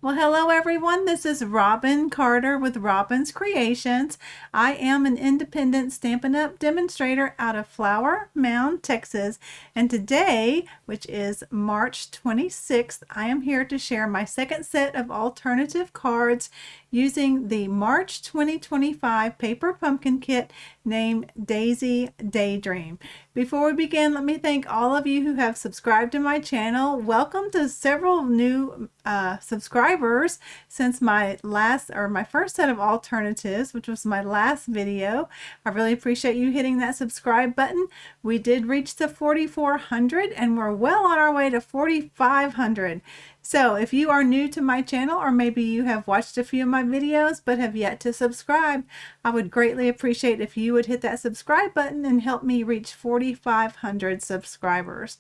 Well, hello everyone. This is Robin Carter with Robin's Creations. I am an independent Stampin' Up! Demonstrator out of Flower Mound, Texas. And today, which is March 26th, I am here to share my second set of alternative cards using the March 2025 Paper Pumpkin Kit named Daisy Daydream. Before we begin, let me thank all of you who have subscribed to my channel. Welcome to several new subscribers since my first set of alternatives, which was my last video. I really appreciate you hitting that subscribe button. We did reach the 4,400 and we're well on our way to 4,500. So if you are new to my channel, or maybe you have watched a few of my videos but have yet to subscribe, I would greatly appreciate if you would hit that subscribe button and help me reach 4,500 subscribers.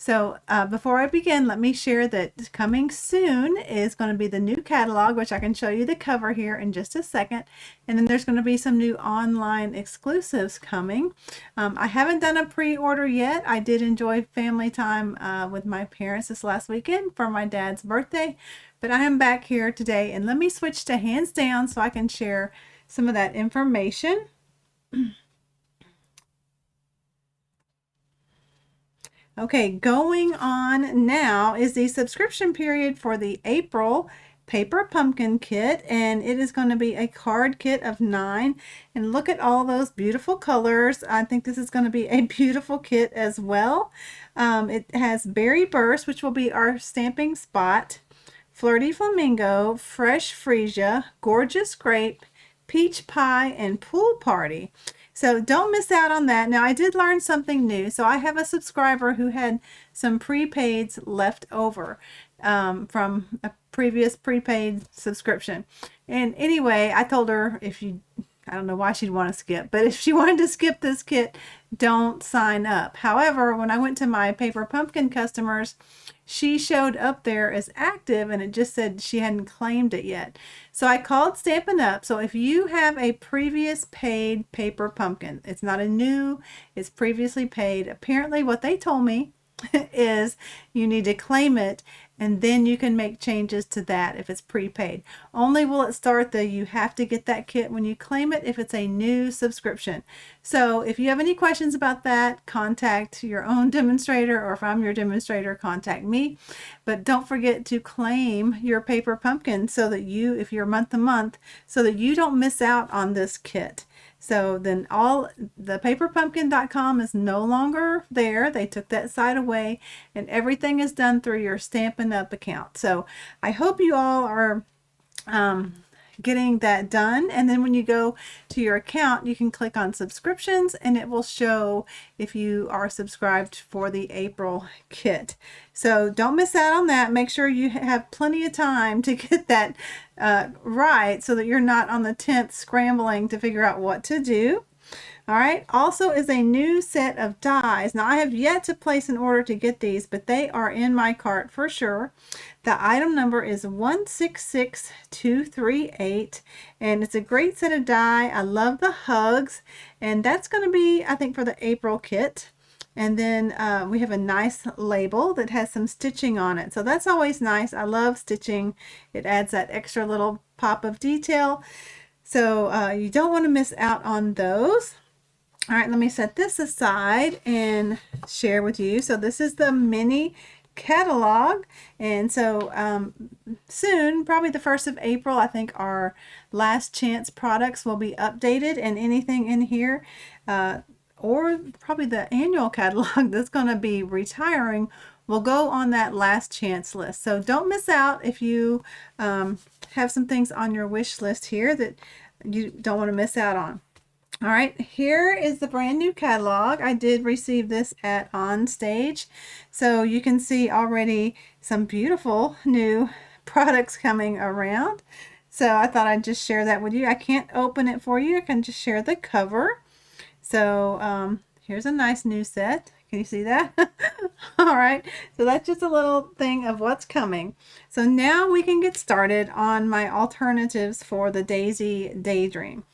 So before I begin, let me share that coming soon is going to be the new catalog, which I can show you the cover here in just a second. And then there's going to be some new online exclusives coming. I haven't done a pre-order yet. I did enjoy family time with my parents this last weekend for my dad's birthday. But I am back here today, and let me switch to hands down so I can share some of that information. Okay, going on now is the subscription period for the April Paper Pumpkin Kit, and it is going to be a card kit of 9. And look at all those beautiful colors. I think this is going to be a beautiful kit as well. It has Berry Burst, which will be our stamping spot, Flirty Flamingo, Fresh Freesia, Gorgeous Grape, Peach Pie, and Pool Party. So don't miss out on that. Now, I did learn something new. So I have a subscriber who had some prepaids left over from a previous prepaid subscription. And anyway, I told her I don't know why she'd want to skip, but if she wanted to skip this kit, don't sign up. However, when I went to my Paper Pumpkin customers, she showed up there as active and it just said she hadn't claimed it yet. So I called Stampin' Up! So if you have a previous paid Paper Pumpkin, it's not a new, it's previously paid. Apparently what they told me is you need to claim it, and then you can make changes to that if it's prepaid. Only will it start you have to get that kit when you claim it if it's a new subscription. So if you have any questions about that, contact your own demonstrator, or if I'm your demonstrator, contact me. But don't forget to claim your Paper Pumpkin so that if you're month to month, so that you don't miss out on this kit. So then the paperpumpkin.com is no longer there. They took that site away, and everything is done through your Stampin' Up! Account. So I hope you all are getting that done. And then when you go to your account, you can click on subscriptions and it will show if you are subscribed for the April kit. So don't miss out on that. Make sure you have plenty of time to get that right, so that you're not on the 10th scrambling to figure out what to do. All right, also is a new set of dies. Now I have yet to place an order to get these, but they are in my cart for sure. The item number is 166238, and it's a great set of die. I love the hugs, and that's going to be, I think, for the April kit. And then we have a nice label that has some stitching on it. So that's always nice. I love stitching. It adds that extra little pop of detail. So you don't want to miss out on those. All right, let me set this aside and share with you. So this is the mini catalog, and so soon, probably the 1st of April, I think our last chance products will be updated, and anything in here or probably the annual catalog that's going to be retiring will go on that last chance list. So don't miss out if you have some things on your wish list here that you don't want to miss out on. All right, here is the brand new catalog. I did receive this at On Stage, so you can see already some beautiful new products coming around. So I thought I'd just share that with you. I can't open it for you. I can just share the cover. So here's a nice new set. Can you see that? All right, so that's just a little thing of what's coming. So now we can get started on my alternatives for the Daisy Daydream.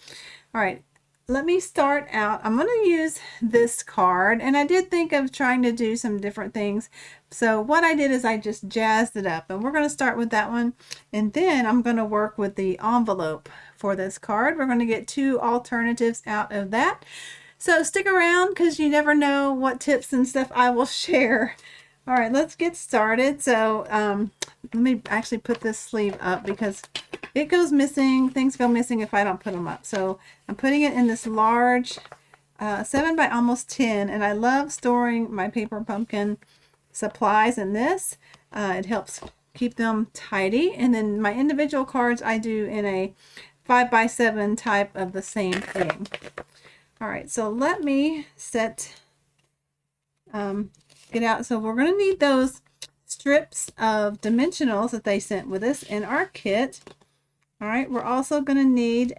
All right. let me start out. I'm going to use this card, and I did think of trying to do some different things. So what I did is I just jazzed it up, and we're going to start with that one, and then I'm going to work with the envelope for this card. We're going to get two alternatives out of that. So stick around because you never know what tips and stuff I will share. All right, let's get started. So let me actually put this sleeve up because it goes missing. Things go missing if I don't put them up. So I'm putting it in this large 7 by almost 10, and I love storing my paper pumpkin supplies in this. It helps keep them tidy. And then my individual cards I do in a 5 by 7 type of the same thing. All right, so let me get out. So we're going to need those strips of dimensionals that they sent with us in our kit. All right, we're also going to need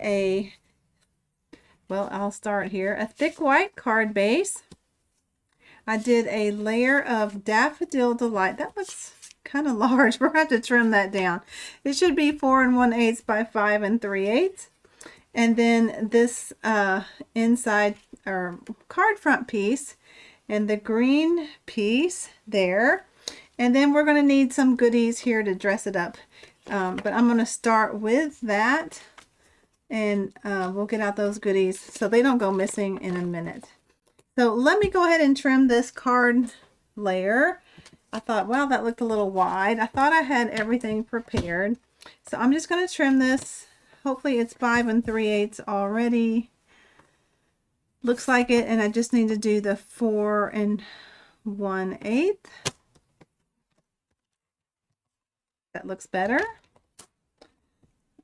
I'll start here, a thick white card base. I did a layer of Daffodil Delight. That looks kind of large. We're going to have to trim that down. It should be 4 1/8 by 5 3/8. And then this inside or card front piece and the green piece there. And then we're going to need some goodies here to dress it up. But I'm going to start with that, and we'll get out those goodies so they don't go missing in a minute. So let me go ahead and trim this card layer. I thought, wow, that looked a little wide. I thought I had everything prepared. So I'm just going to trim this. Hopefully it's 5 3/8 already. Looks like it, and I just need to do the 4 1/8. That looks better.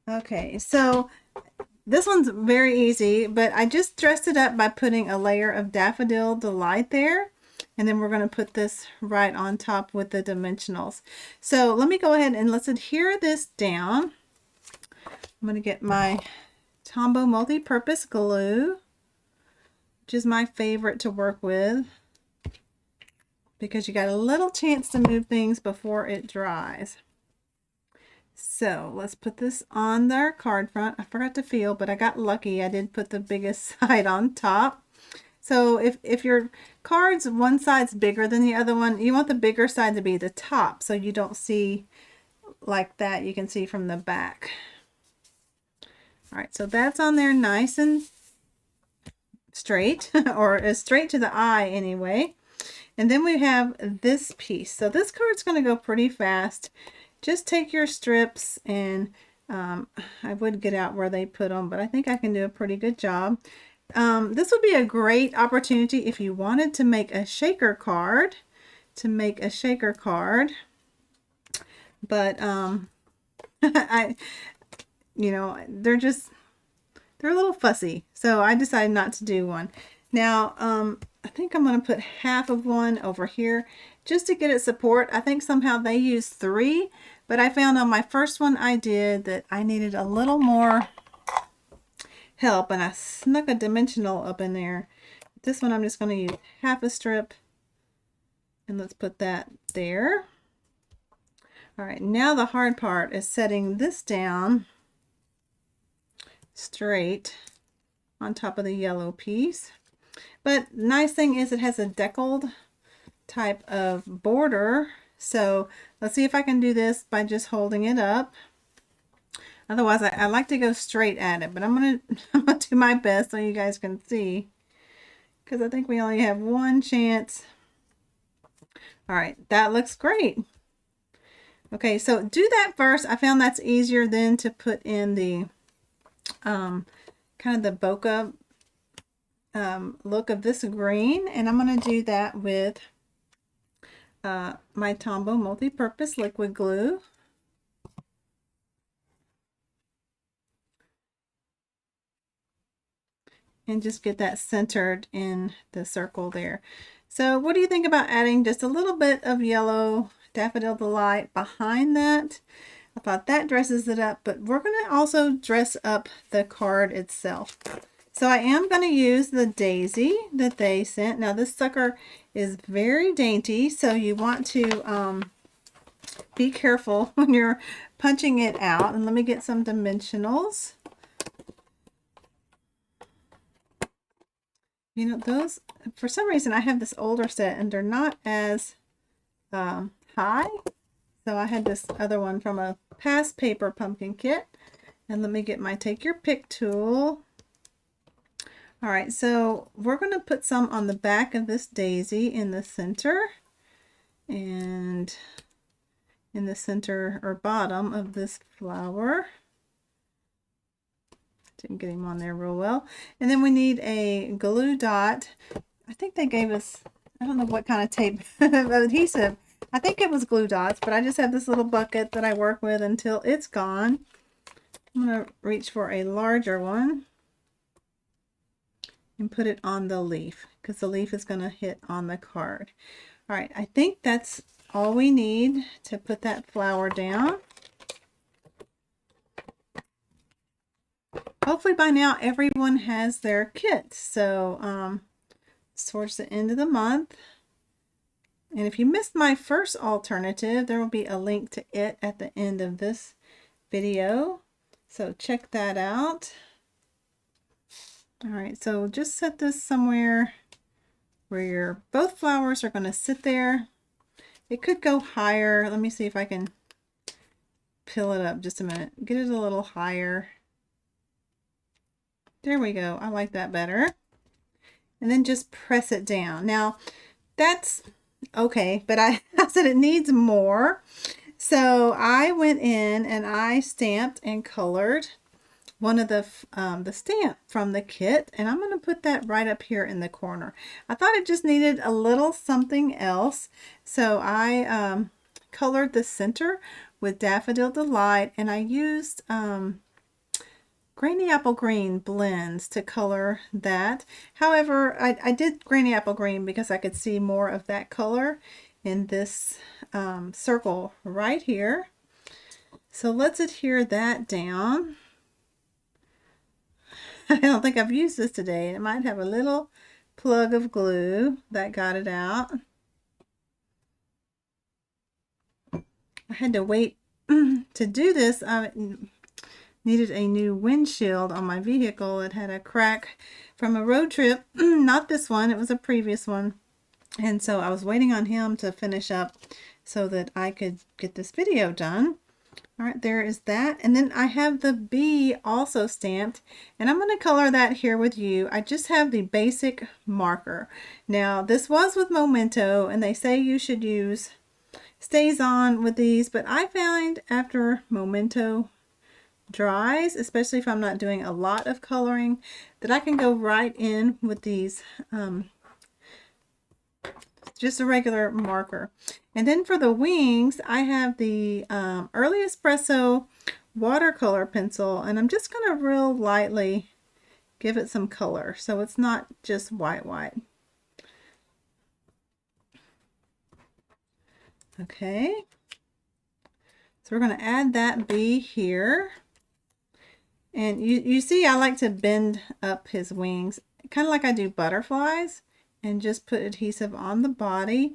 Okay, so this one's very easy, but I just dressed it up by putting a layer of Daffodil Delight there. And then we're going to put this right on top with the dimensionals. So let me go ahead and let's adhere this down. I'm going to get my Tombow multi-purpose glue, which is my favorite to work with because you got a little chance to move things before it dries. So let's put this on their card front. I forgot to feel, but I got lucky. I did put the biggest side on top. So if your card's one side's bigger than the other one, you want the bigger side to be the top so you don't see like that. You can see from the back. All right, so that's on there nice and straight, or as straight to the eye anyway. And then we have this piece. So this card's going to go pretty fast. Just take your strips, and I would get out where they put them, but I think I can do a pretty good job. This would be a great opportunity if you wanted to make a shaker card, but they're a little fussy, so I decided not to do one. Now, I think I'm going to put half of one over here just to get it support. I think somehow they use 3, but I found on my first one I did that I needed a little more help, and I snuck a dimensional up in there. This one I'm just going to use half a strip, and let's put that there. All right, now the hard part is setting this down straight on top of the yellow piece. But nice thing is it has a deckled type of border. So let's see if I can do this by just holding it up. Otherwise, I like to go straight at it, but I'm gonna do my best so you guys can see, because I think we only have one chance. All right, that looks great. Okay, so do that first. I found that's easier than to put in the kind of the bokeh look of this green, and I'm going to do that with my Tombow multi-purpose liquid glue. And just get that centered in the circle there. So what do you think about adding just a little bit of yellow Daffodil Delight behind that? I thought that dresses it up, but we're going to also dress up the card itself. So I am going to use the daisy that they sent. Now this sucker is very dainty, so you want to be careful when you're punching it out. And let me get some dimensionals. You know, those, for some reason, I have this older set and they're not as high. So I had this other one from a past paper pumpkin kit. And let me get my take your pick tool. All right, so we're going to put some on the back of this daisy in the center and in the center or bottom of this flower. Didn't get him on there real well. And then we need a glue dot. I think they gave us, I don't know what kind of tape adhesive. I think it was glue dots, but I just have this little bucket that I work with until it's gone. I'm going to reach for a larger one and put it on the leaf because the leaf is going to hit on the card. All right, I think that's all we need to put that flower down. Hopefully by now everyone has their kit. So it's towards the end of the month. And if you missed my first alternative, there will be a link to it at the end of this video. So check that out. All right, so just set this somewhere where your both flowers are going to sit there. It could go higher. Let me see if I can peel it up just a minute. Get it a little higher. There we go. I like that better. And then just press it down. Now, that's okay, but I said it needs more. So I went in and I stamped and colored one of the stamp from the kit, and I'm going to put that right up here in the corner. I thought it just needed a little something else, so I colored the center with Daffodil Delight, and I used Granny Apple Green blends to color that. However, I did Granny Apple Green because I could see more of that color in this circle right here. So let's adhere that down. I don't think I've used this today. It might have a little plug of glue that got it out. I had to wait to do this. I needed a new windshield on my vehicle. It had a crack from a road trip. Not this one, it was a previous one. And so I was waiting on him to finish up so that I could get this video done. All right, there is that. And then I have the bee also stamped, and I'm going to color that here with you. I just have the basic marker. Now, this was with Memento, and they say you should use Stays On with these, but I find after Memento dries, especially if I'm not doing a lot of coloring, that I can go right in with these just a regular marker. And then for the wings, I have the Early Espresso watercolor pencil, and I'm just going to real lightly give it some color so it's not just white. Okay, so we're going to add that bee here. And you see I like to bend up his wings, kind of like I do butterflies, and just put adhesive on the body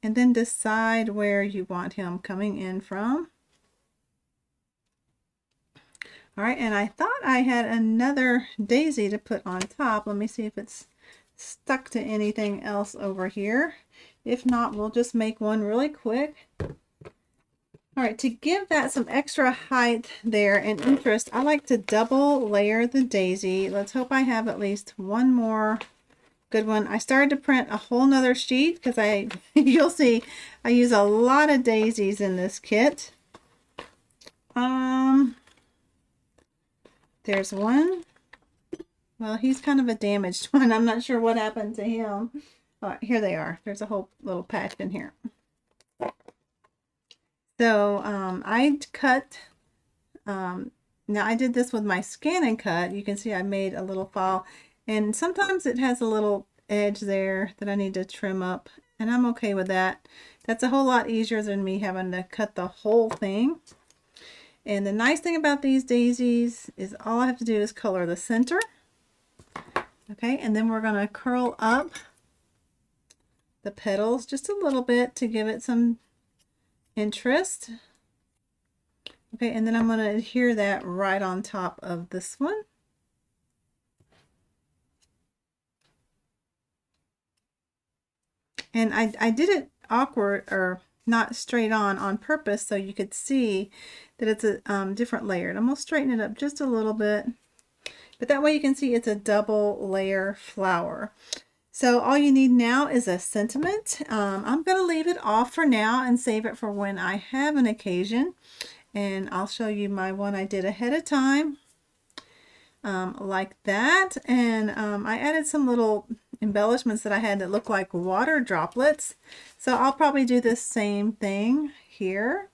and then decide where you want him coming in from. All right, and I thought I had another daisy to put on top. Let me see if it's stuck to anything else over here. If not, we'll just make one really quick. All right, to give that some extra height there and interest, I like to double layer the daisy. Let's hope I have at least one more good one. I started to print a whole nother sheet because you'll see I use a lot of daisies in this kit. There's one. Well, he's kind of a damaged one. I'm not sure what happened to him. All right, here they are. There's a whole little patch in here. So I cut, now I did this with my scan and cut. You can see I made a little file, and sometimes it has a little edge there that I need to trim up, and I'm okay with that. That's a whole lot easier than me having to cut the whole thing. And the nice thing about these daisies is all I have to do is color the center. Okay, and then we're going to curl up the petals just a little bit to give it some interest. Okay, and then I'm going to adhere that right on top of this one. And I did it awkward or not straight on purpose so you could see that it's a different layer. And I'm going to straighten it up just a little bit. But that way you can see it's a double layer flower. So all you need now is a sentiment. I'm going to leave it off for now and save it for when I have an occasion. And I'll show you my one I did ahead of time. Like that. And I added some little embellishments that I had that look like water droplets. So I'll probably do the same thing here.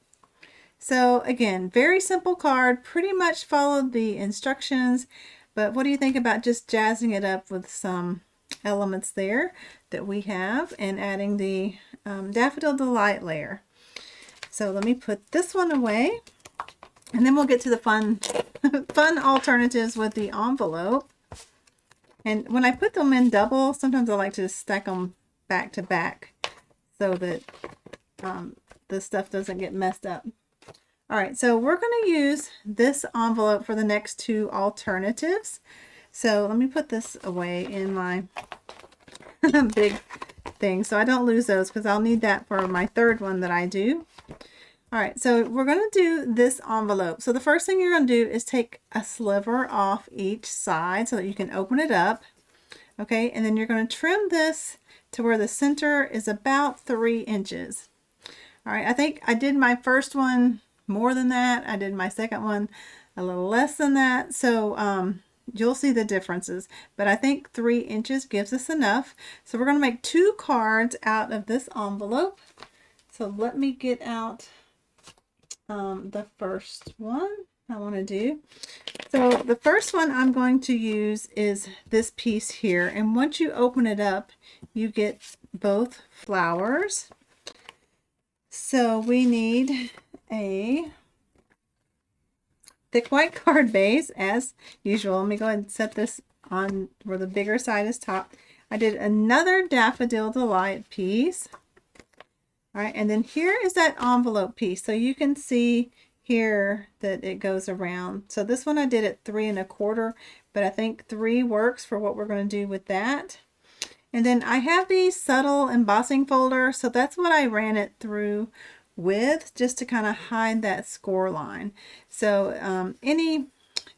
So again, very simple card, pretty much followed the instructions, but what do you think about just jazzing it up with some elements there that we have and adding the Daffodil Delight layer. So let me put this one away and then we'll get to the fun alternatives with the envelope. And when I put them in double, sometimes I like to stack them back to back so that the stuff doesn't get messed up. All right, so we're going to use this envelope for the next two alternatives. So let me put this away in my big thing so I don't lose those because I'll need that for my third one that I do. All right, so we're going to do this envelope. So the first thing you're going to do is take a sliver off each side so that you can open it up. Okay, and then you're going to trim this to where the center is about 3 inches. All right, I think I did my first one more than that. I did my second one a little less than that. So you'll see the differences, but I think 3 inches gives us enough. So we're going to make 2 cards out of this envelope. So let me get out the first one I want to do. So the first one I'm going to use is this piece here. And once you open it up, you get both flowers. So we need a thick white card base as usual. Let me go ahead and set this on where the bigger side is top. I did another Daffodil Delight piece. All right, and then here is that envelope piece. So you can see here that it goes around. So this one I did at 3 1/4, but I think 3 works for what we're going to do with that. And then I have the subtle embossing folder, so that's what I ran it through with, just to kind of hide that score line. So any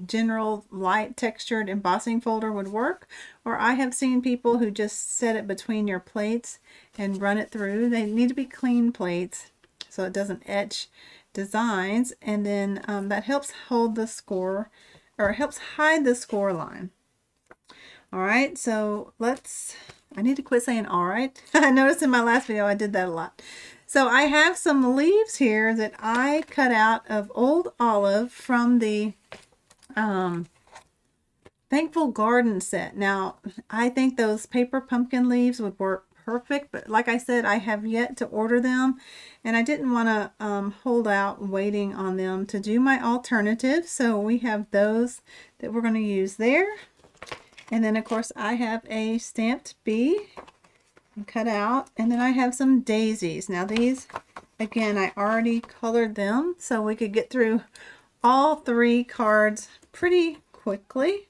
general light textured embossing folder would work, or I have seen people who just set it between your plates and run it through. They need to be clean plates so it doesn't etch designs, and then that helps hold the score, or it helps hide the score line. All right, so I need to quit saying all right. I noticed in my last video I did that a lot. So I have some leaves here that I cut out of old olive from the Thankful Garden set. Now, I think those paper pumpkin leaves would work perfect, but like I said, I have yet to order them, and I didn't want to hold out waiting on them to do my alternative. So we have those that we're going to use there. And then, of course, I have a stamped bee cut out. And then I have some daisies. Now, these, again, I already colored them so we could get through all 3 cards pretty quickly.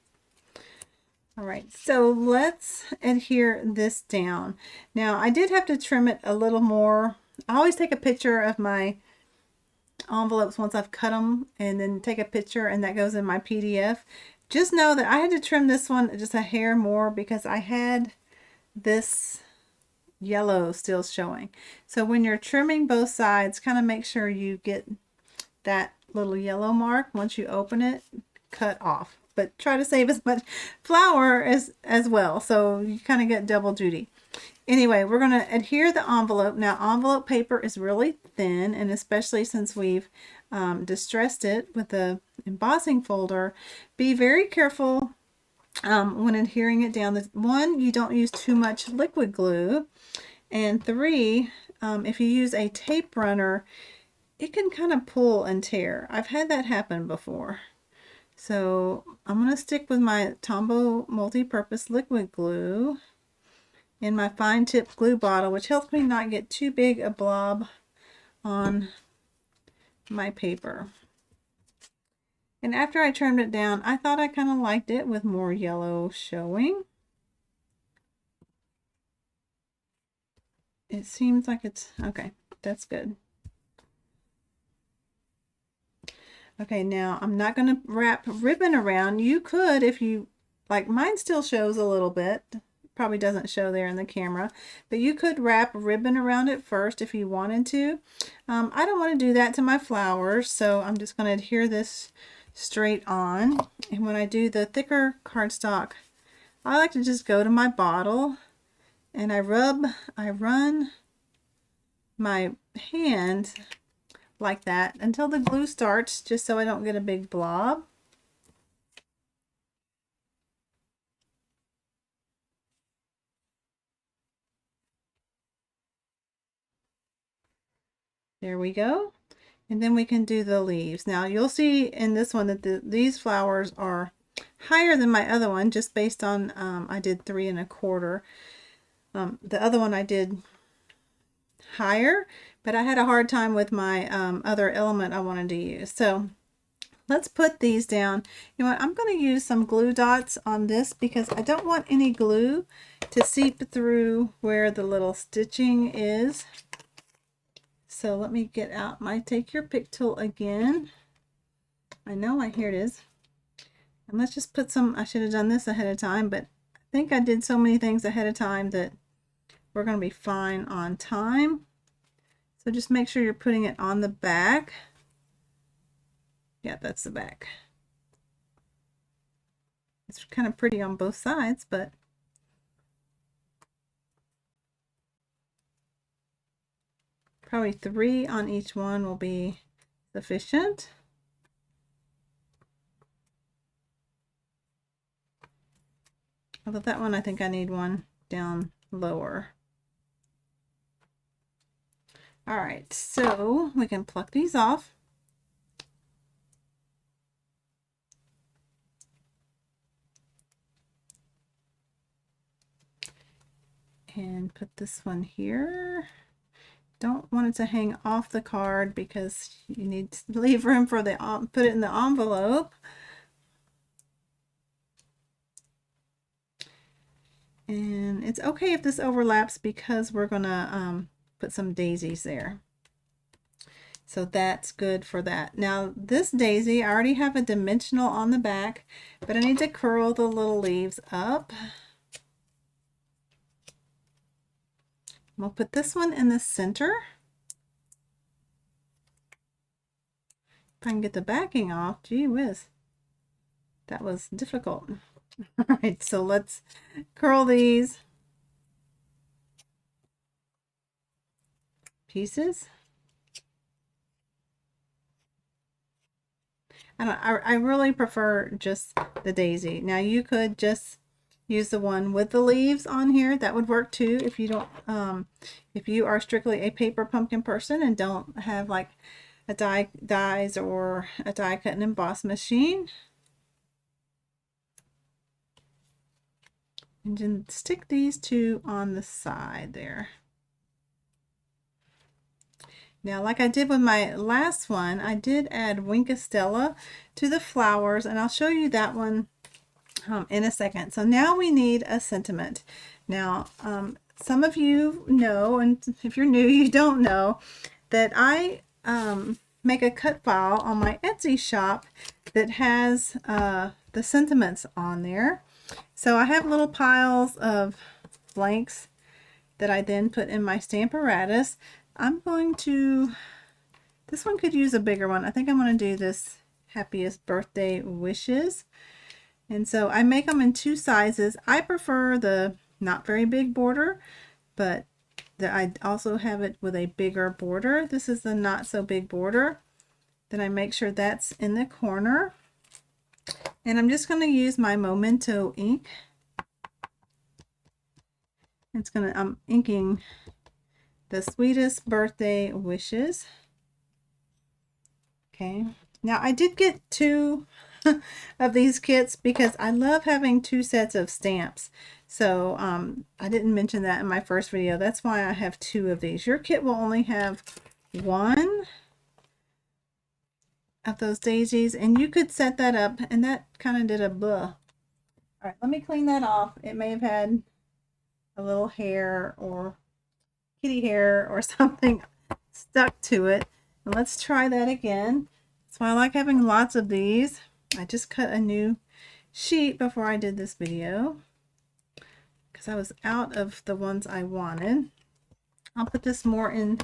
All right, so let's adhere this down. Now, I did have to trim it a little more. I always take a picture of my envelopes once I've cut them, and then take a picture, and that goes in my PDF. Just know that I had to trim this one just a hair more because I had this yellow still showing. So when you're trimming both sides, kind of make sure you get that little yellow mark once you open it cut off. But try to save as much flour as well, so you kind of get double duty. Anyway, we're going to adhere the envelope. Now, envelope paper is really thin, and especially since we've distressed it with the embossing folder, be very careful when adhering it down. 1, you don't use too much liquid glue, and 3, if you use a tape runner, it can kind of pull and tear. I've had that happen before. So I'm going to stick with my Tombow multi-purpose liquid glue in my fine tip glue bottle, which helps me not get too big a blob on my paper. And after I trimmed it down, I thought I kind of liked it with more yellow showing. it seems like it's okay. That's good. Okay, now I'm not going to wrap ribbon around. You could, if you like, mine still shows a little bit. Probably doesn't show there in the camera, but you could wrap ribbon around it first if you wanted to. I don't want to do that to my flowers, so I'm just going to adhere this straight on. And when I do the thicker cardstock, I like to just go to my bottle and I run my hand like that until the glue starts, just so I don't get a big blob. There we go. And then we can do the leaves. Now you'll see in this one that these flowers are higher than my other one, just based on I did 3 1/4. The other one I did higher, but I had a hard time with my other element I wanted to use. So let's put these down. You know what? I'm going to use some glue dots on this because I don't want any glue to seep through where the little stitching is. So let me get out my Take Your Pick tool again. Here it is. And let's just put some, I should have done this ahead of time, but I think I did so many things ahead of time that we're going to be fine on time. So just make sure you're putting it on the back. Yeah, that's the back. It's kind of pretty on both sides, but probably 3 on each one will be sufficient. Although that one, I think I need one down lower. All right, so we can pluck these off. And put this one here. Don't want it to hang off the card because you need to leave room for the put it in the envelope. And it's okay if this overlaps because we're gonna put some daisies there. So that's good for that. Now this daisy, I already have a dimensional on the back, but I need to curl the little leaves up. We'll put this one in the center. If I can get the backing off, gee whiz, that was difficult. All right, so let's curl these pieces. And I really prefer just the daisy. Now you could just use the one with the leaves on here. That would work too if you don't if you are strictly a paper pumpkin person and don't have like a dies or a die cut and emboss machine. And then stick these 2 on the side there. Now, like I did with my last one, I did add Winkastella to the flowers, and I'll show you that one in a second. So now we need a sentiment. Now, some of you know, and if you're new, you don't know, that I make a cut file on my Etsy shop that has the sentiments on there. So I have little piles of blanks that I then put in my Stamparatus. I'm going to, this one could use a bigger one. I think I'm going to do this Happiest Birthday Wishes. And so I make them in 2 sizes. I prefer the not very big border, but I also have it with a bigger border. This is the not so big border. Then I make sure that's in the corner. And I'm just going to use my Memento ink. I'm inking the Sweetest Birthday Wishes. Okay. Now I did get 2 of these kits because I love having 2 sets of stamps. So I didn't mention that in my first video. That's why I have 2 of these. Your kit will only have 1 of those daisies, and you could set that up, and that kind of did a blah. All right, let me clean that off. It may have had a little hair or kitty hair or something stuck to it. And let's try that again. So I like having lots of these. I just cut a new sheet before I did this video because I was out of the ones I wanted. I'll put this more in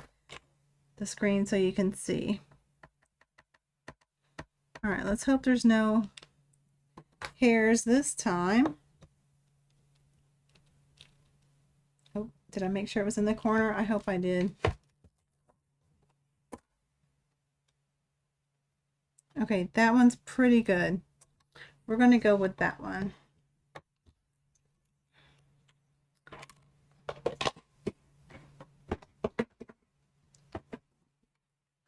the screen so you can see. All right, let's hope there's no hairs this time. Oh, did I make sure it was in the corner? I hope I did. Okay, that one's pretty good. We're going to go with that one.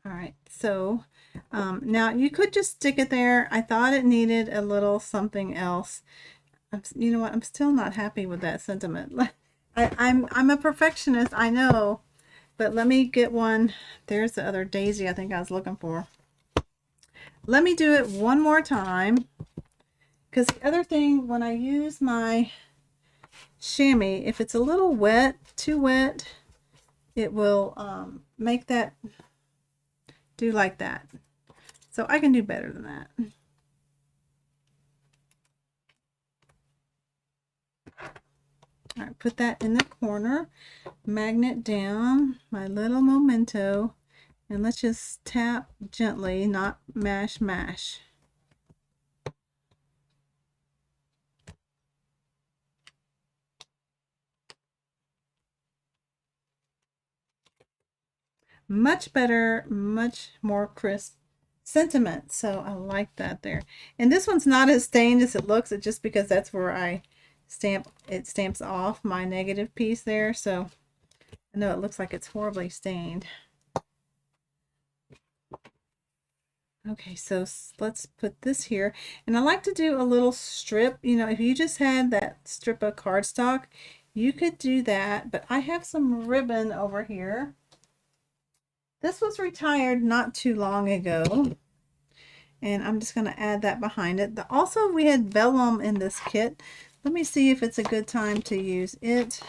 All right, so now you could just stick it there. I thought it needed a little something else. You know what? I'm still not happy with that sentiment. I'm a perfectionist, I know, but let me get one. There's the other daisy I think I was looking for. Let me do it one more time, because the other thing, when I use my chamois, if it's a little wet, too wet, it will make that do like that. So I can do better than that. All right, put that in the corner, magnet down my little memento, and let's just tap gently, not mash. Much better, much more crisp sentiment. So I like that there. And this one's not as stained as it looks. It's just because that's where I stamps off my negative piece there. So I know it looks like it's horribly stained. Okay, so let's put this here. And I like to do a little strip. You know, if you just had that strip of cardstock, you could do that. But I have some ribbon over here. This was retired not too long ago. And I'm just going to add that behind it. Also, we had vellum in this kit. Let me see if it's a good time to use it.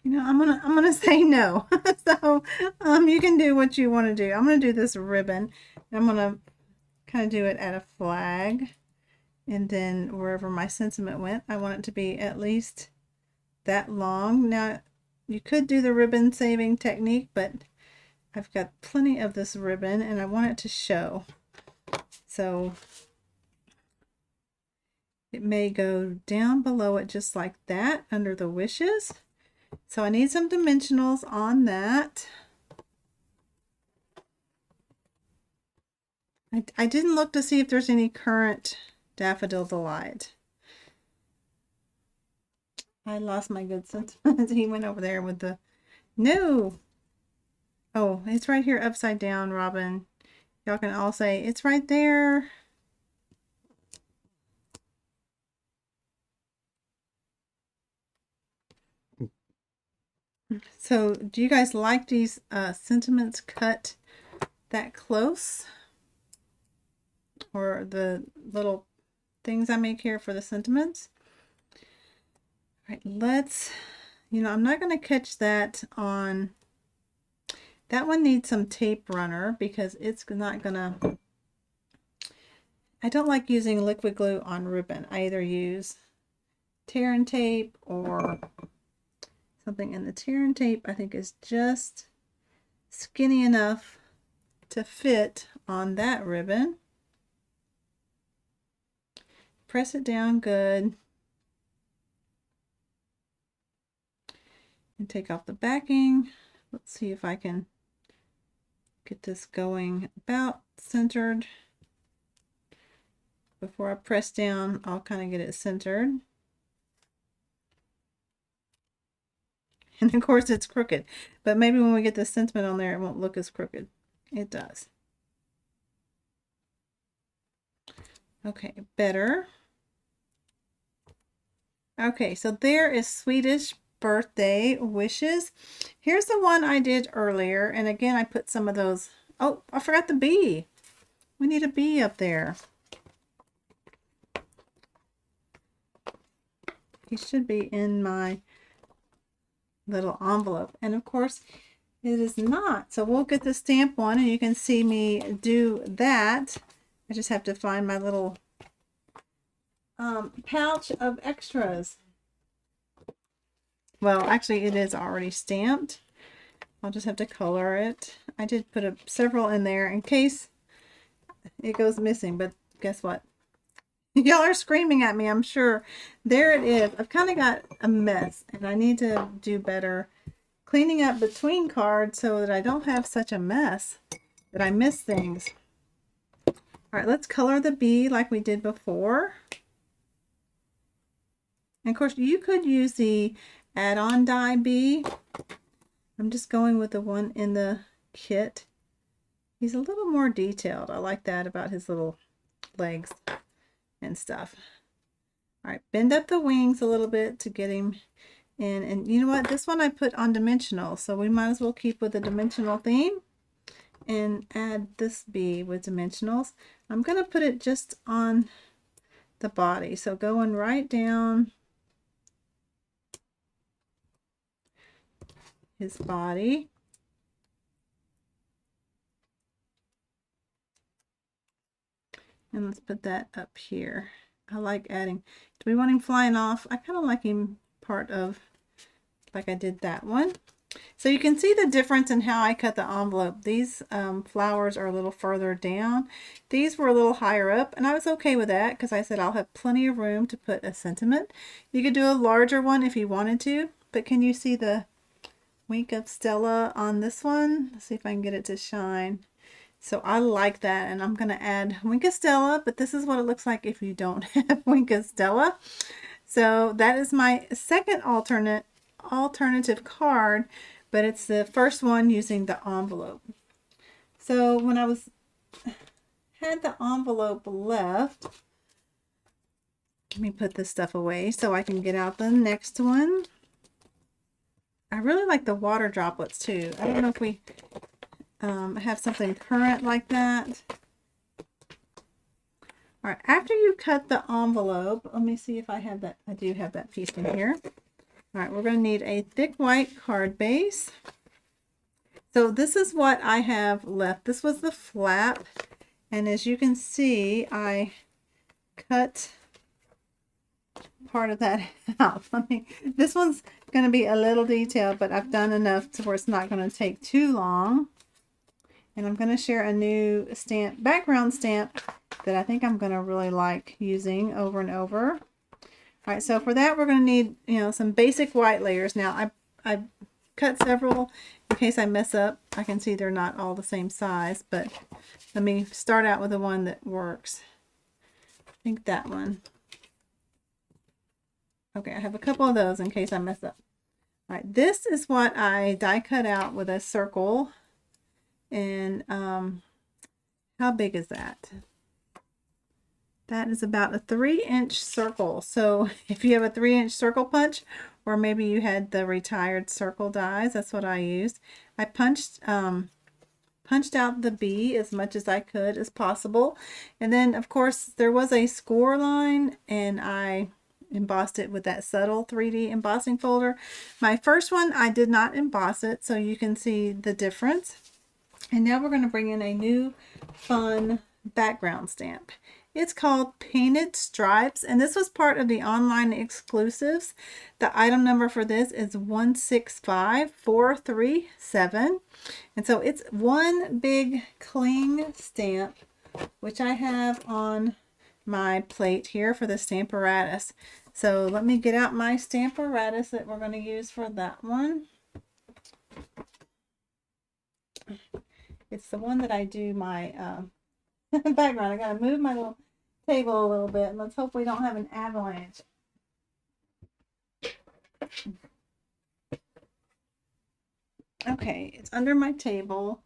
You know, I'm gonna say no. So you can do what you want to do. I'm gonna do this ribbon. I'm gonna kind of do it at a flag, and then wherever my sentiment went, I want it to be at least that long. Now you could do the ribbon saving technique, but I've got plenty of this ribbon and I want it to show. So it may go down below it just like that under the wishes. So I need some dimensionals on that. I didn't look to see if there's any current Daffodil Delight. I lost my good sentiment. He went over there with the... No! Oh, it's right here upside down, Robin. Y'all can all say, it's right there. So, do you guys like these sentiments cut that close? Or the little things I make here for the sentiments? All right, let's... You know, I'm not going to catch that on... That one needs some tape runner because it's not going to... I don't like using liquid glue on ribbon. I either use tear and tape or something, and the tear and tape I think is just skinny enough to fit on that ribbon. Press it down good and take off the backing. Let's see if I can get this going about centered. Before I press down, I'll kind of get it centered. And of course it's crooked, but maybe when we get the sentiment on there, it won't look as crooked. It does. Okay, better. Okay, so there is Swedish birthday wishes. Here's the one I did earlier. And again, I put some of those. Oh, I forgot the bee. We need a bee up there. He should be in my little envelope. And of course, it is not. So we'll get the stamp one and you can see me do that. I just have to find my little pouch of extras. Well, actually it is already stamped. I'll just have to color it. I did put several in there in case it goes missing, but guess what? Y'all are screaming at me, I'm sure. There it is. I've kind of got a mess and I need to do better cleaning up between cards so that I don't have such a mess that I miss things. All right, let's color the bee like we did before. And of course, you could use the add-on die bee. I'm just going with the one in the kit. He's a little more detailed. I like that about his little legs and stuff. All right, bend up the wings a little bit to get him in. And you know what? This one I put on dimensional, so we might as well keep with the dimensional theme and add this bee with dimensionals. I'm going to put it just on the body. So going right down his body. And let's put that up here. I like adding. Do we want him flying off? I kind of like him part of, like I did that one. So you can see the difference in how I cut the envelope. These flowers are a little further down. These were a little higher up, and I was okay with that because I said I'll have plenty of room to put a sentiment. You could do a larger one if you wanted to, but can you see the wink of Stella on this one? Let's see if I can get it to shine. So I like that, and I'm going to add Wink of Stella, but this is what it looks like if you don't have Wink of Stella. So that is my second alternative card, but it's the first one using the envelope. So when I had the envelope left, let me put this stuff away so I can get out the next one. I really like the water droplets too. I don't know if we have something current like that. All right, after you cut the envelope, let me see if I have that. I do have that piece in here. All right, we're going to need a thick white card base. So this is what I have left. This was the flap, and as you can see, I cut part of that out. This one's going to be a little detailed, but I've done enough to where it's not going to take too long. And I'm going to share a new stamp, background stamp, that I think I'm going to really like using over and over. All right, so for that, we're going to need, some basic white layers. Now, I cut several in case I mess up. I can see they're not all the same size, but let me start out with the one that works. I think that one. Okay, I have a couple of those in case I mess up. All right, this is what I die cut out with a circle. And how big is that? That is about a 3-inch circle. So if you have a 3-inch circle punch, or maybe you had the retired circle dies, that's what I used. I punched out the bee as much as I could as possible. And then of course there was a score line, and I embossed it with that subtle 3D embossing folder. My first one, I did not emboss it, so you can see the difference. And now we're going to bring in a new fun background stamp. It's called Painted Stripes, and this was part of the online exclusives. The item number for this is 165437. And so it's one big cling stamp, which I have on my plate here for the Stamparatus. So let me get out my Stamparatus that we're going to use for that one. It's the one that I do my background. I got to move my little table a little bit, and let's hope we don't have an avalanche. Okay, it's under my table.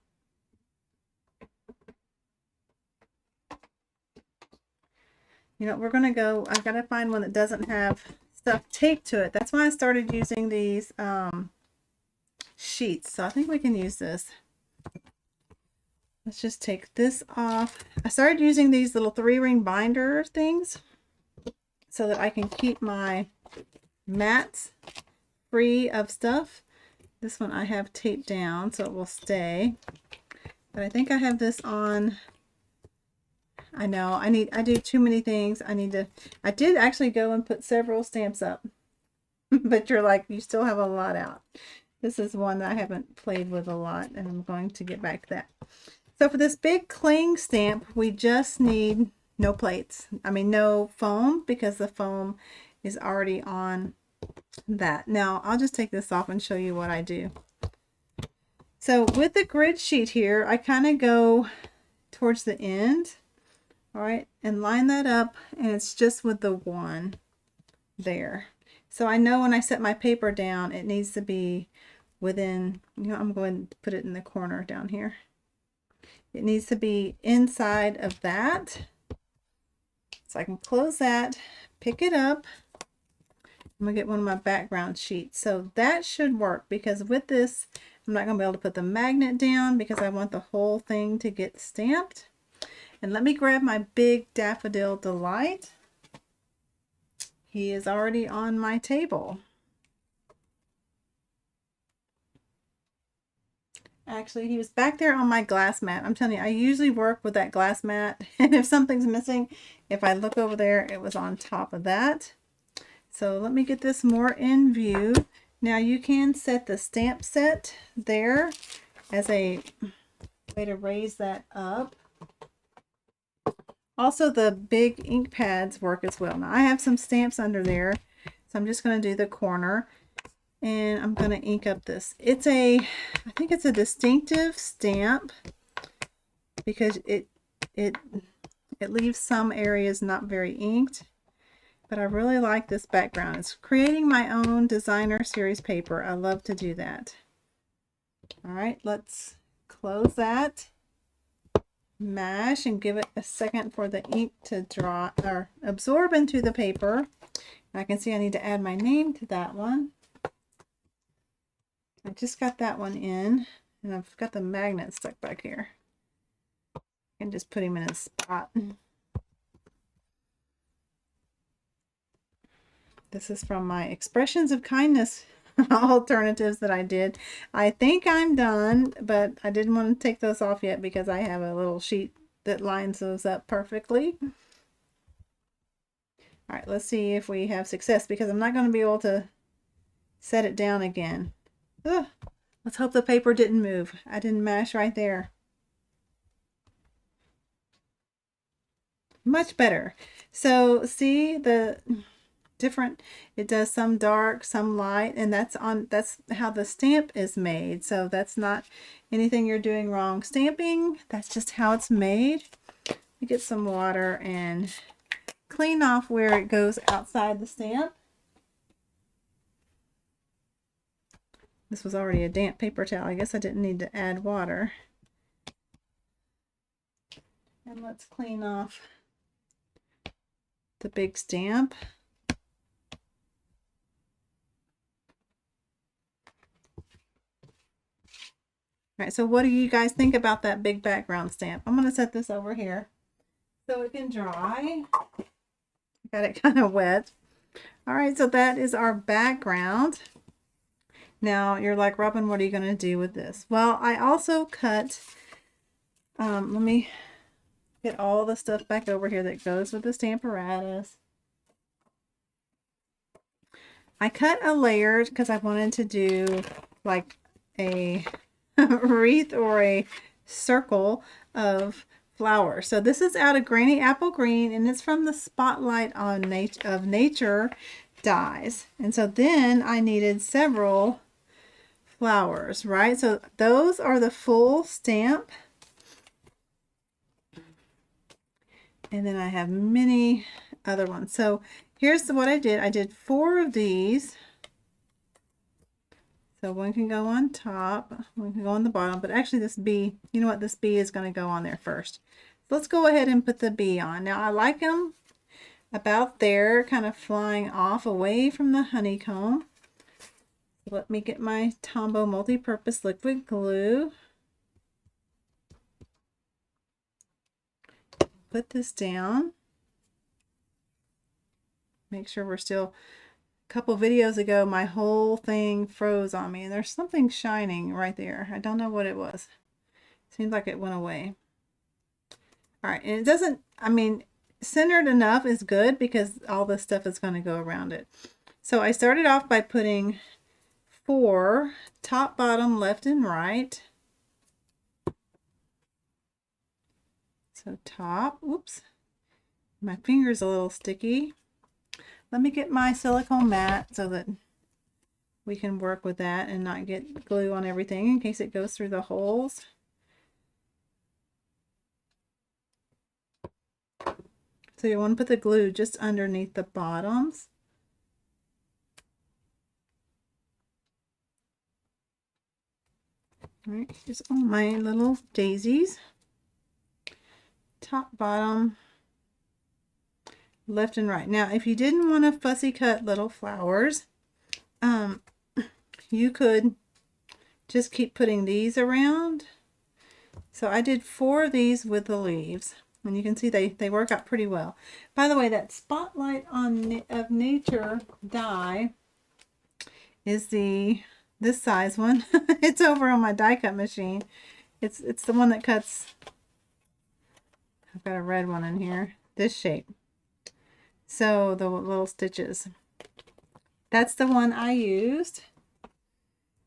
We're going to go, I've got to find one that doesn't have stuff taped to it. That's why I started using these sheets. So I think we can use this. Let's just take this off. I started using these little 3-ring binder things so that I can keep my mats free of stuff. This one I have taped down so it will stay. But I think I have this on. I know I do too many things. I did actually go and put several stamps up. But you're like, you still have a lot out. This is one that I haven't played with a lot, and I'm going to get back to that. So for this big cling stamp, we just need no plates. I mean, no foam, because the foam is already on that. Now, I'll just take this off and show you what I do. So with the grid sheet here, I kind of go towards the end, all right, and line that up, and it's just with the one there. So I know when I set my paper down, it needs to be within, I'm going to put it in the corner down here. It needs to be inside of that. So I can close that, pick it up. I'm going to get one of my background sheets. So that should work, because with this, I'm not going to be able to put the magnet down because I want the whole thing to get stamped. And let me grab my big Daffodil Delight. He is already on my table. Actually, he was back there on my glass mat. I'm telling you, I usually work with that glass mat. And if something's missing, if I look over there, it was on top of that. So let me get this more in view. Now you can set the stamp set there as a way to raise that up. Also, the big ink pads work as well. Now I have some stamps under there, so I'm just going to do the corner. And I'm going to ink up this. I think it's a distinctive stamp because it leaves some areas not very inked. But I really like this background. It's creating my own designer series paper. I love to do that. All right, let's close that. Mash and give it a second for the ink to dry or absorb into the paper. I can see I need to add my name to that one. I just got that one in, and I've got the magnet stuck back here. I can just put him in his spot. This is from my Expressions of Kindness alternatives that I did. I think I'm done, but I didn't want to take those off yet because I have a little sheet that lines those up perfectly. All right, let's see if we have success, because I'm not going to be able to set it down again. Ugh. Let's hope the paper didn't move. I didn't mash right there. Much better. So see the different, it does some dark, some light, and that's how the stamp is made. So that's not anything you're doing wrong stamping. That's just how it's made. You get some water and clean off where it goes outside the stamp. This was already a damp paper towel. I guess I didn't need to add water. And let's clean off the big stamp. All right, so what do you guys think about that big background stamp? I'm going to set this over here so it can dry. Got it kind of wet. All right, so that is our background. Now you're like, Robin, what are you going to do with this? Well, I also cut, let me get all the stuff back over here that goes with the Stamparatus. I cut a layer because I wanted to do like a wreath or a circle of flowers. So this is out of Granny Apple Green, and it's from the Spotlight on Nature dies. And so then I needed several flowers, right? So those are the full stamp. And then I have many other ones. So here's what I did. I did 4 of these. So one can go on top, one can go on the bottom, but actually this bee, you know what, this bee is going to go on there first. So let's go ahead and put the bee on. Now I like them about there, kind of flying off away from the honeycomb. Let me get my Tombow multi-purpose liquid glue. Put this down. Make sure we're still, a couple videos ago, my whole thing froze on me and there's something shining right there. I don't know what it was. Seems like it went away. All right, and it doesn't, I mean, centered enough is good because all this stuff is going to go around it. So I started off by putting 4 top, bottom, left, and right. So top, oops, my finger's a little sticky. Let me get my silicone mat so that we can work with that and not get glue on everything in case it goes through the holes. So you want to put the glue just underneath the bottoms. All right, here's all my little daisies. Top, bottom, left and right. Now, if you didn't want to fussy cut little flowers, you could just keep putting these around. So I did 4 of these with the leaves. And you can see they work out pretty well. By the way, that Spotlight of Nature die is this size one. It's over on my die cut machine. It's the one that cuts. I've got a red one in here. This shape. So the little stitches. That's the one I used.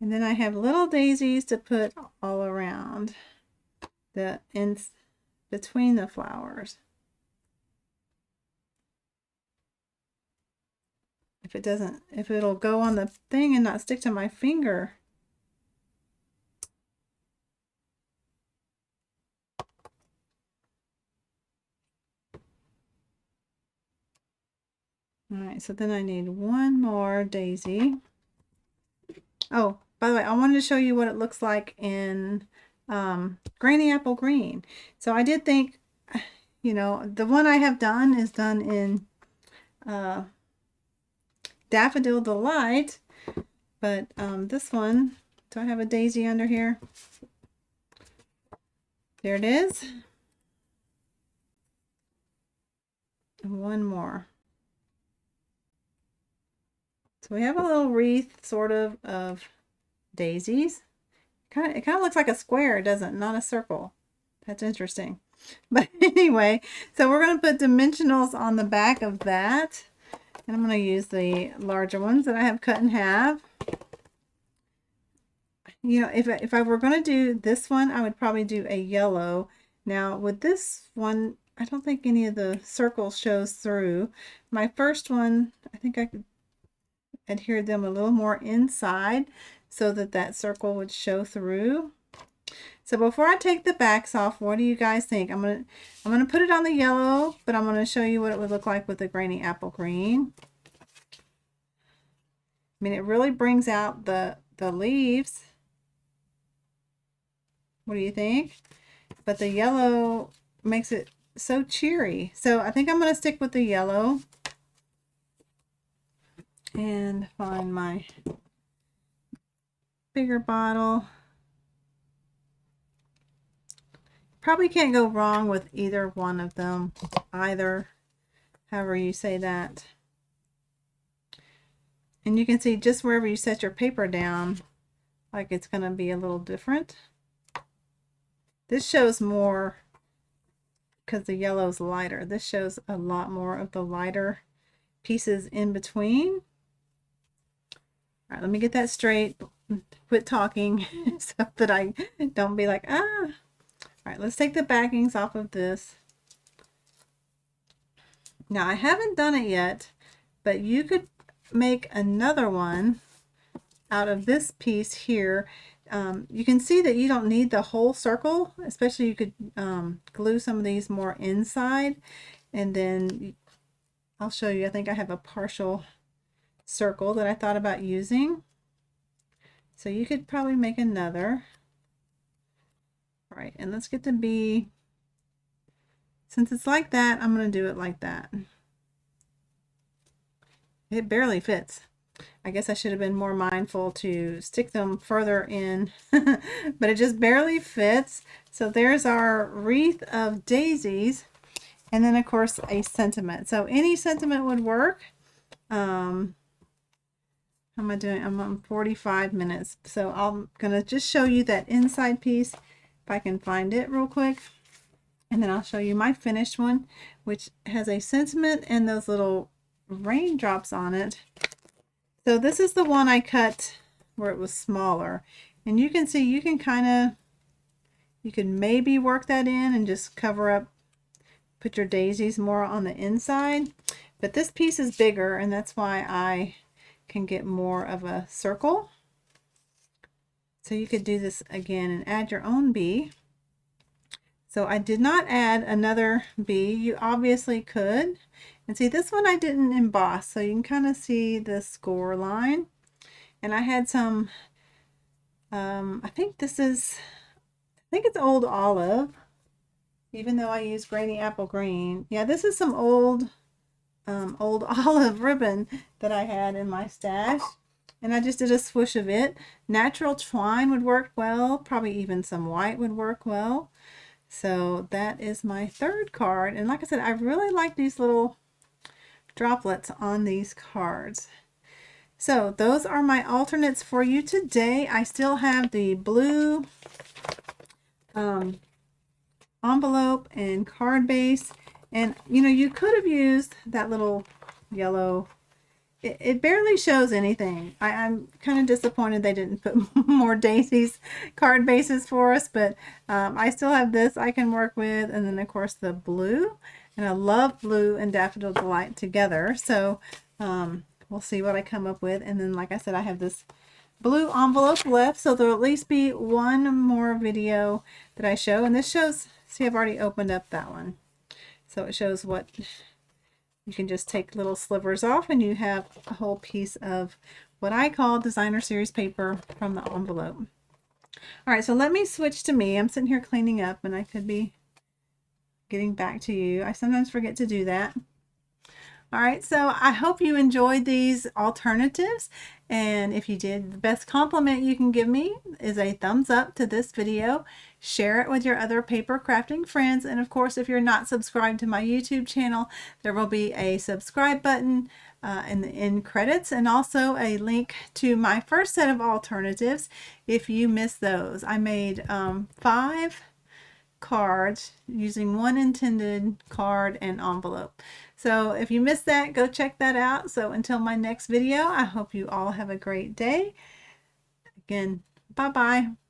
And then I have little daisies to put all around the ends between the flowers. If it'll go on the thing and not stick to my finger. All right, so then I need one more daisy. Oh, by the way, I wanted to show you what it looks like in Granny Apple Green. So I did think, you know, the one I have done is done in Daffodil Delight, but this one, do I have a daisy under here? There it is. And one more. So we have a little wreath sort of daisies. It kind of looks like a square, doesn't it? Not a circle. That's interesting. But anyway, so we're going to put dimensionals on the back of that. And I'm going to use the larger ones that I have cut in half. You know, if I were going to do this one, I would probably do a yellow. Now with this one, I don't think any of the circles shows through. My first one, I think I could adhere them a little more inside so that circle would show through. So before I take the backs off, what do you guys think? I'm gonna put it on the yellow, but I'm gonna show you what it would look like with the Granny Apple Green. I mean, it really brings out the leaves. What do you think? But the yellow makes it so cheery. So I think I'm gonna stick with the yellow and find my bigger bottle. Probably can't go wrong with either one of them, either, however you say that. And you can see just wherever you set your paper down, like it's going to be a little different. This shows more because the yellow is lighter. This shows a lot more of the lighter pieces in between. All right, let me get that straight. Quit talking so that I don't be like, ah. All right, let's take the backings off of this. Now, I haven't done it yet, but you could make another one out of this piece here. You can see that you don't need the whole circle, especially you could glue some of these more inside. And then I'll show you, I think I have a partial circle that I thought about using. So you could probably make another. All right, and let's get the bee. Since it's like that, I'm going to do it like that. it barely fits. I guess I should have been more mindful to stick them further in, but it just barely fits. So there's our wreath of daisies, and then of course a sentiment. So any sentiment would work. How am I doing? I'm on 45 minutes. So I'm gonna just show you that inside piece if I can find it real quick. And then I'll show you my finished one, which has a sentiment and those little raindrops on it. So this is the one I cut where it was smaller. And you can see you can you can maybe work that in and just cover up, put your daisies more on the inside. But this piece is bigger, and that's why I can get more of a circle. So you could do this again and add your own bee. So I did not add another bee. You obviously could. And see, this one I didn't emboss, so you can kind of see the score line. And I had some, I think it's Old Olive, even though I used Granny Apple Green. Yeah, this is some old olive ribbon that I had in my stash. And I just did a swoosh of it. Natural twine would work well. Probably even some white would work well. So that is my third card. And like I said, I really like these little droplets on these cards. So those are my alternates for you today. I still have the blue envelope and card base. And you know, you could have used that little yellow. It barely shows anything. I'm kind of disappointed they didn't put more daisies card bases for us, but I still have this I can work with, and then of course the blue, and I love blue and Daffodil Delight together, so we'll see what I come up with. And then like I said, I have this blue envelope left, so there'll at least be one more video that I show, and this shows, see, I've already opened up that one, so it shows what you can just take little slivers off, and you have a whole piece of what I call designer series paper from the envelope. All right, so let me switch to me. I'm sitting here cleaning up, and I could be getting back to you. I sometimes forget to do that. All right, so I hope you enjoyed these alternatives, and if you did, the best compliment you can give me is a thumbs up to this video. Share it with your other paper crafting friends, and of course, if you're not subscribed to my YouTube channel, there will be a subscribe button in the end credits, and also a link to my first set of alternatives if you missed those. I made 5 cards using one intended card and envelope. So if you missed that, go check that out. So until my next video, I hope you all have a great day. Again, bye-bye.